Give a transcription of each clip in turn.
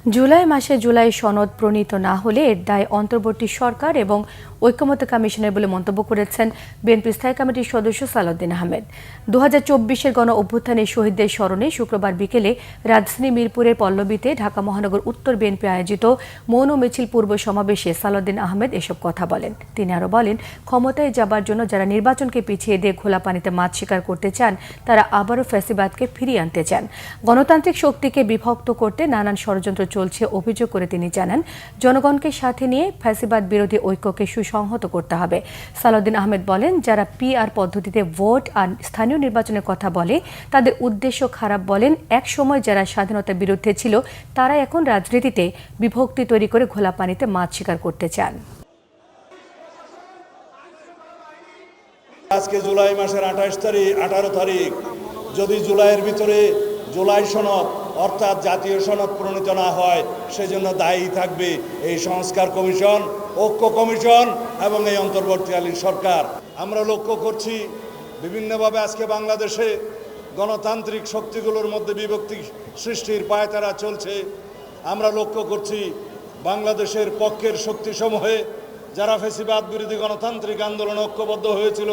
জুলাই মাসে জুলাই সনদ প্রণীত না হলে এর দায় অন্তর্বর্তী সরকার এবং ঐকমত্য কমিশনের বলে মন্তব্য করেছেন বিএনপি স্থায়ী কমিটির সদস্য সালাউদ্দিন আহমেদ। 2024-এর গণ অভ্যুত্থানে শহীদদের স্মরণে শুক্রবার বিকেলে রাজধানী মিরপুরের পল্লবীতে ঢাকা মহানগর উত্তর বিএনপি আয়োজিত মৌন মিছিল পূর্ব সমাবেশে সালাউদ্দিন আহমেদ এসব কথা বলেন। তিনি আরও বলেন, ক্ষমতায় যাবার জন্য যারা নির্বাচনকে পিছিয়ে দিয়ে খোলা পানিতে মাছ শিকার করতে চান তারা আবারও ফ্যাসিবাদকে ফিরিয়ে আনতে চান। গণতান্ত্রিক শক্তিকে বিভক্ত করতে নানান ষড়যন্ত্র চলছে অভিযোগ করে তিনি জানান, জনগণকে সাথে নিয়ে ফ্যাসিবাদ বিরোধী ঐক্যকে সুসংহত করতে হবে। সালাউদ্দিন আহমেদ বলেন, যারা পিআর পদ্ধতিতে ভোট আর স্থানীয় নির্বাচনের কথা বলে তাদের উদ্দেশ্য খারাপ বলেন। এক সময় যারা স্বাধীনতার বিরুদ্ধে ছিল তারা এখন রাজনীতিতে বিভক্তি তৈরি করে ঘোলা পানিতে মাছ শিকার করতে চান। আজকে জুলাই মাসের 18 তারিখ যদি জুলাইয়ের ভিতরে জুলাই সনদ অর্থাৎ জাতীয় সনদ প্রণীত না হয়, সেজন্য দায়ী থাকবে এই সংস্কার কমিশন, ঐক্য কমিশন এবং এই অন্তর্বর্তীকালীন সরকার। আমরা লক্ষ্য করছি বিভিন্নভাবে আজকে বাংলাদেশে গণতান্ত্রিক শক্তিগুলোর মধ্যে বিভক্তি সৃষ্টির পায়তারা চলছে। আমরা লক্ষ্য করছি বাংলাদেশের পক্ষের শক্তিসমূহে যারা ফ্যাসিবাদ বিরোধী গণতান্ত্রিক আন্দোলনে ঐক্যবদ্ধ হয়েছিল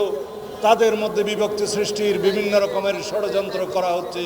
তাদের মধ্যে বিভক্তি সৃষ্টির বিভিন্ন রকমের ষড়যন্ত্র করা হচ্ছে।